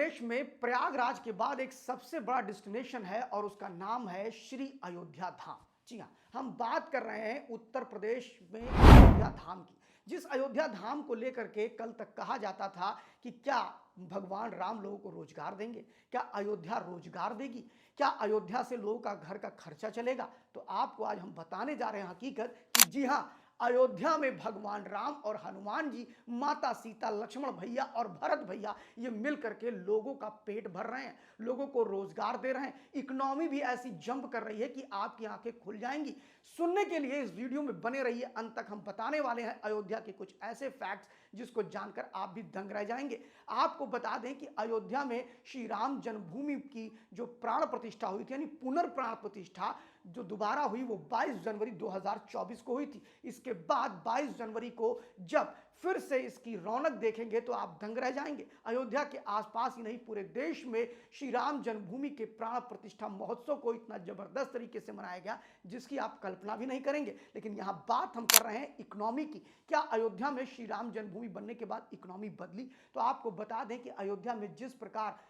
प्रदेश में प्रयागराज के बाद एक सबसे बड़ा डेस्टिनेशन है और उसका नाम है श्री अयोध्या धाम। जी हाँ, हम बात कर रहे हैं उत्तर प्रदेश में अयोध्या धाम की। जिस अयोध्या धाम को लेकर के कल तक कहा जाता था कि क्या भगवान राम लोगों को रोजगार देंगे, क्या अयोध्या रोजगार देगी, क्या अयोध्या से लोगों का घर का खर्चा चलेगा, तो आपको आज हम बताने जा रहे हैं हकीकत कि जी हाँ, अयोध्या में भगवान राम और हनुमान जी, माता सीता, लक्ष्मण भैया और भरत भैया ये मिल करके लोगों का पेट भर रहे हैं, लोगों को रोजगार दे रहे हैं। इकोनॉमी भी ऐसी जंप कर रही है कि आपकी आंखें खुल जाएंगी। सुनने के लिए इस वीडियो में बने रहिए, अंत तक हम बताने वाले हैं अयोध्या के कुछ ऐसे फैक्ट्स जिसको जानकर आप भी दंग रह जाएंगे। आपको बता दें कि अयोध्या में श्री राम जन्मभूमि की जो प्राण प्रतिष्ठा हुई थी, यानी पुनर्प्राण प्रतिष्ठा जो दोबारा हुई, वो 22 जनवरी 2024 को हुई थी। इसके बाद 22 जनवरी को जब फिर से इसकी रौनक देखेंगे तो आप दंग रह जाएंगे। अयोध्या के आसपास ही नहीं, पूरे देश में श्री राम जन्मभूमि के प्राण प्रतिष्ठा महोत्सव को इतना जबरदस्त तरीके से मनाया गया जिसकी आप कल्पना भी नहीं करेंगे। लेकिन यहां बात हम कर रहे हैं इकोनॉमी की। क्या अयोध्या में श्री राम जन्मभूमि बनने के बाद इकोनॉमी बदली? तो आपको बता दें कि अयोध्या में जिस प्रकार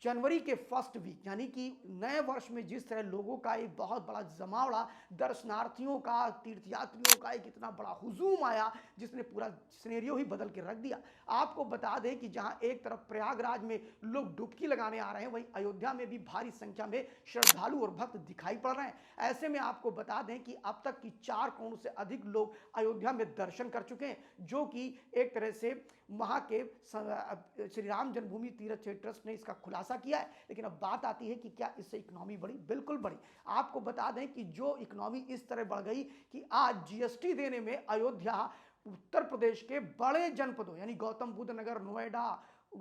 जनवरी के फर्स्ट वीक यानी कि नए वर्ष में जिस तरह लोगों का एक बहुत बड़ा जमावड़ा, दर्शनार्थियों का, तीर्थयात्रियों का एक इतना बड़ा हुजूम आया जिसने पूरा सिनेरियो ही बदल के रख दिया। आपको बता दें कि जहां एक तरफ प्रयागराज में लोग डुबकी लगाने आ रहे हैं, वहीं अयोध्या में भी भारी संख्या में श्रद्धालु और भक्त दिखाई पड़ रहे हैं। ऐसे में आपको बता दें कि अब तक की 4 करोड़ से अधिक लोग अयोध्या में दर्शन कर चुके हैं, जो कि एक तरह से वहां के श्री राम जन्मभूमि तीर्थ क्षेत्र ट्रस्ट ने इसका खुलासा किया है। लेकिन अब बात आती है कि क्या इससे इकोनॉमी बढ़ी? बिल्कुल बढ़ी। आपको बता दें कि जो इकोनॉमी इस तरह बढ़ गई कि आज जीएसटी देने में अयोध्या उत्तर प्रदेश के बड़े जनपदों यानी गौतम बुद्ध नगर, नोएडा,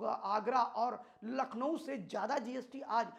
आगरा और लखनऊ से ज्यादा जीएसटी आज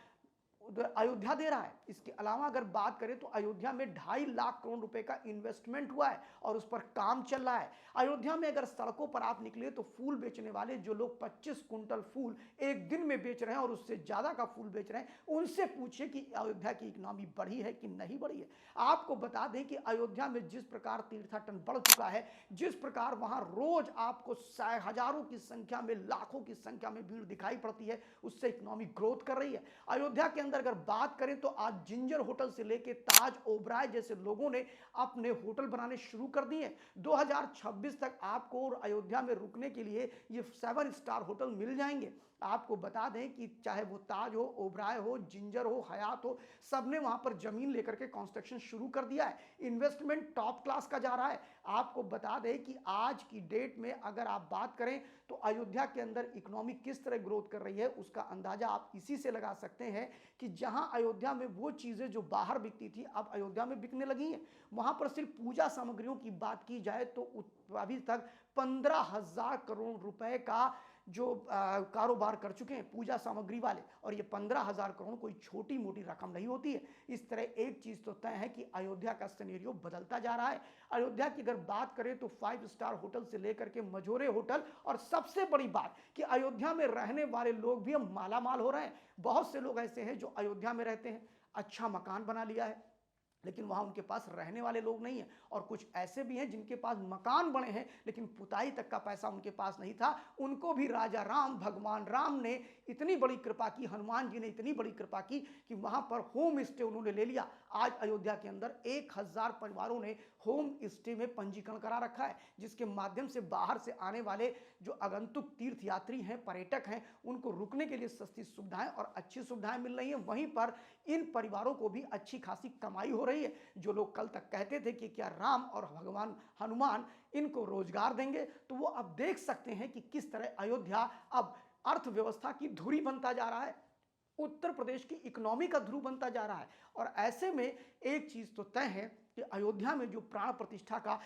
अयोध्या दे रहा है। इसके अलावा अगर बात करें तो अयोध्या में 2.5 लाख करोड़ रुपए का इन्वेस्टमेंट हुआ है और उस पर काम चल रहा है। अयोध्या में अगर सड़कों पर आप निकले तो फूल बेचने वाले जो लोग 25 कुंटल फूल एक दिन में बेच रहे हैं और उससे ज्यादा का फूल बेच रहे हैं, उनसे पूछिए कि अयोध्या की इकोनॉमी बढ़ी है कि नहीं बढ़ी है। आपको बता दें कि अयोध्या में जिस प्रकार तीर्थाटन बढ़ चुका है, जिस प्रकार वहां रोज आपको हजारों की संख्या में, लाखों की संख्या में भीड़ दिखाई पड़ती है, उससे इकोनॉमी ग्रोथ कर रही है। अयोध्या के अंदर अगर बात करें तो आज जिंजर होटल से लेके ताज, ओबराय जैसे लोगों ने अपने होटल बनाने शुरू कर दिए। 2026 तक आपको अयोध्या में रुकने के लिए ये 7 स्टार होटल मिल जाएंगे। आपको बता दें कि चाहे वो ताज हो, ओबराय हो, जिंजर हो, हयात हो, सबने वहां पर जमीन लेकर के कंस्ट्रक्शन शुरू कर दिया है। इन्वेस्टमेंट टॉप क्लास का जा रहा है। आपको बता दें कि आज की डेट में अगर आप बात करें तो अयोध्या के अंदर इकोनॉमी किस तरह ग्रोथ कर रही है उसका अंदाजा आप इसी से लगा सकते हैं कि जहां अयोध्या में वो चीजें जो बाहर बिकती थी अब अयोध्या में बिकने लगी हैं। वहां पर सिर्फ पूजा सामग्रियों की बात की जाए तो अभी तक 15,000 करोड़ रुपए का जो कारोबार कर चुके हैं पूजा सामग्री वाले, और ये 15,000 करोड़ कोई छोटी मोटी रकम नहीं होती है। इस तरह एक चीज तो तय है कि अयोध्या का सिनेरियो बदलता जा रहा है। अयोध्या की अगर बात करें तो 5 स्टार होटल से लेकर के मझोरे होटल, और सबसे बड़ी बात कि अयोध्या में रहने वाले लोग भी अब माला माल हो रहे हैं। बहुत से लोग ऐसे हैं जो अयोध्या में रहते हैं, अच्छा मकान बना लिया है, लेकिन वहां उनके पास रहने वाले लोग नहीं है। और कुछ ऐसे भी हैं जिनके पास मकान बने हैं लेकिन पुताई तक का पैसा उनके पास नहीं था। उनको भी राजा राम, भगवान राम ने इतनी बड़ी कृपा की, हनुमान जी ने इतनी बड़ी कृपा की कि वहां पर होम स्टे उन्होंने ले लिया। आज अयोध्या के अंदर 1000 परिवारों ने होम स्टे में पंजीकरण करा रखा है, जिसके माध्यम से बाहर से आने वाले जो आगंतुक तीर्थयात्री हैं, पर्यटक हैं, उनको रुकने के लिए सस्ती सुविधाएं और अच्छी सुविधाएं मिल रही हैं। वहीं पर इन परिवारों को भी अच्छी खासी कमाई हो रही है। जो लोग कल तक कहते थे कि क्या राम और भगवान हनुमान इनको रोजगार देंगे, तो वो अब देख सकते हैं कि किस तरह अयोध्या अब अर्थव्यवस्था की धुरी बनता जा रहा है, उत्तर प्रदेश की इकोनॉमी का ध्रुव बनता जा रहा है। और ऐसे में एक चीज तो तय है कि अयोध्या में जो प्राण प्रतिष्ठा का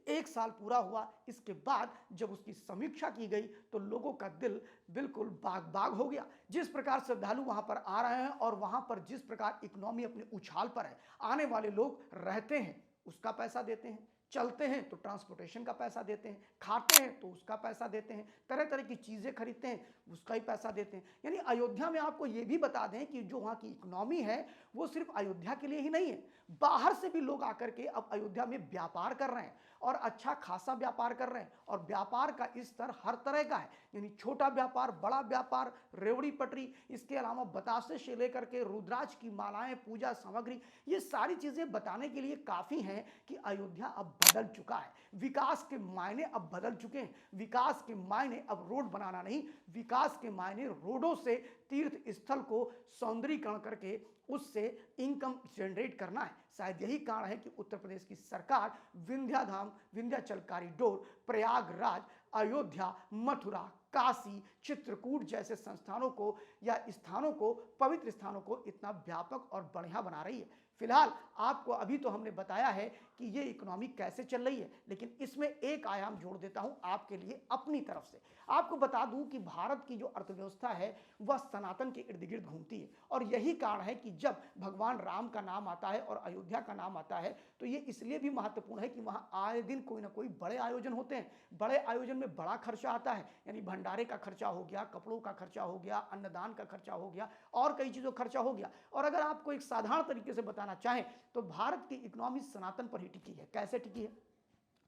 1 साल पूरा हुआ, इसके बाद जब उसकी समीक्षा की गई तो लोगों का दिल बिल्कुल बाग बाग हो गया। जिस प्रकार श्रद्धालु वहां पर आ रहे हैं और वहां पर जिस प्रकार इकोनॉमी अपने उछाल पर है, आने वाले लोग रहते हैं उसका पैसा देते हैं, चलते हैं तो ट्रांसपोर्टेशन का पैसा देते हैं, खाते हैं तो उसका पैसा देते हैं, तरह तरह की चीजें खरीदते हैं उसका ही पैसा देते हैं। यानी अयोध्या में आपको यह भी बता दें कि जो वहां की इकोनॉमी है वो सिर्फ अयोध्या के लिए ही नहीं है, बाहर से भी लोग आकर के अब अयोध्या में व्यापार कर रहे हैं। और अच्छा खासा व्यापार कर रहे हैं और व्यापार का स्तर हर तरह का है, यानी छोटा व्यापार, बड़ा व्यापार, रेवड़ी पटरी, इसके अलावा बतासे से लेकर के रुद्राक्ष की मालाएं, पूजा सामग्री, ये सारी चीजें बताने के लिए काफी हैं कि अयोध्या अब बदल चुका है। विकास के मायने अब बदल चुके हैं। विकास के मायने अब रोड बनाना नहीं, विकास के मायने रोडों से तीर्थ स्थल को सौंदर्यीकरण करके उससे इनकम जनरेट करना है। शायद यही कारण है कि उत्तर प्रदेश की सरकार विंध्याधाम, विंध्याचल कॉरिडोर, प्रयागराज, अयोध्या, मथुरा, काशी, चित्रकूट जैसे संस्थानों को या स्थानों को, पवित्र स्थानों को इतना व्यापक और बढ़िया बना रही है। फिलहाल आपको अभी तो हमने बताया है कि ये इकोनॉमी कैसे चल रही है, लेकिन इसमें एक आयाम जोड़ देता हूं आपके लिए अपनी तरफ से। आपको बता दूं कि भारत की जो अर्थव्यवस्था है वह सनातन के इर्द गिर्द घूमती है और यही कारण है कि जब भगवान राम का नाम आता है और अयोध्या का नाम आता है तो ये इसलिए भी महत्वपूर्ण है कि वहां आए दिन कोई ना कोई बड़े आयोजन होते हैं। बड़े आयोजन में बड़ा खर्चा आता है, यानी भंडारे का खर्चा हो गया, कपड़ों का खर्चा हो गया, अन्नदान का खर्चा हो गया और कई चीज़ों का खर्चा हो गया। और अगर आपको एक साधारण तरीके से बताना चाहें तो भारत की इकोनॉमी सनातन पर ही टिकी है। कैसे टिकी है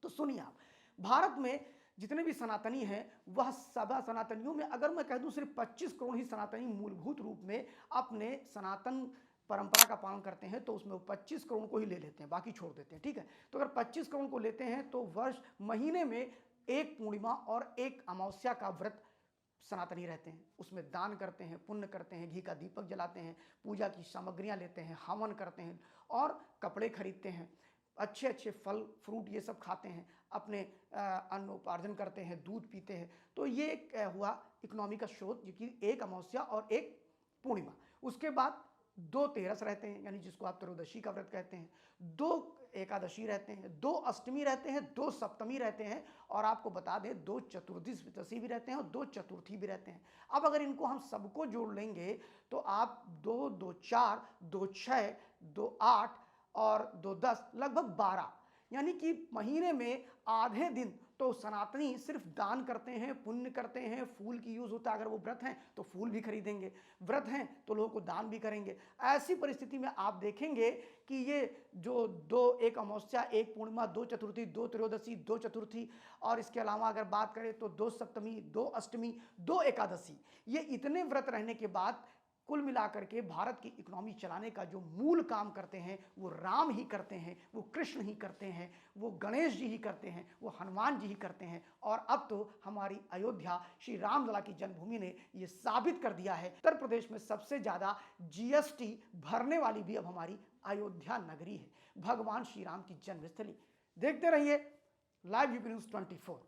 तो सुनिए आप। भारत में जितने भी सनातनी हैं वह सभा सनातनियों में अगर मैं कह दूं सिर्फ 25 करोड़ ही सनातनी मूलभूत रूप में अपने सनातन परंपरा का पालन करते हैं, तो उसमें वो 25 करोड़ को ही ले लेते हैं, बाकी छोड़ देते हैं। ठीक है, तो अगर 25 करोड़ को लेते हैं तो वर्ष महीने में एक पूर्णिमा और एक अमावस्या का व्रत सनातनी रहते हैं। उसमें दान करते हैं, पुण्य करते हैं, घी का दीपक जलाते हैं, पूजा की सामग्रियां लेते हैं, हवन करते हैं और कपड़े खरीदते हैं, अच्छे अच्छे फल फ्रूट ये सब खाते हैं, अपने अन्न उपार्जन करते हैं, दूध पीते हैं। तो ये एक हुआ इकोनॉमी का स्रोत, जो कि एक अमावस्या और एक पूर्णिमा। उसके बाद 2 तेरस रहते हैं, यानी जिसको आप त्रयोदशी का व्रत कहते हैं, 2 एकादशी रहते हैं, 2 अष्टमी रहते हैं, 2 सप्तमी रहते हैं और आपको बता दें 2 चतुर्दशी भी रहते हैं और 2 चतुर्थी भी रहते हैं। अब अगर इनको हम सबको जोड़ लेंगे तो आप 2 2 4 2 6 2 8 और 2 10 लगभग 12, यानी कि महीने में आधे दिन तो सनातनी सिर्फ दान करते हैं, पुण्य करते हैं, फूल की यूज होता है। अगर वो व्रत हैं तो फूल भी खरीदेंगे, व्रत हैं तो लोगों को दान भी करेंगे। ऐसी परिस्थिति में आप देखेंगे कि ये जो 2 एक अमावस्या, एक पूर्णिमा, 2 चतुर्थी, 2 त्रयोदशी, 2 चतुर्थी और इसके अलावा अगर बात करें तो 2 सप्तमी, 2 अष्टमी, 2 एकादशी, ये इतने व्रत रहने के बाद कुल मिलाकर के भारत की इकोनॉमी चलाने का जो मूल काम करते हैं वो राम ही करते हैं, वो कृष्ण ही करते हैं, वो गणेश जी ही करते हैं, वो हनुमान जी ही करते हैं। और अब तो हमारी अयोध्या श्री रामलला की जन्मभूमि ने ये साबित कर दिया है। उत्तर प्रदेश में सबसे ज़्यादा जीएसटी भरने वाली भी अब हमारी अयोध्या नगरी है, भगवान श्री राम की जन्मस्थली। देखते रहिए लाइव यूपी न्यूज़ 24।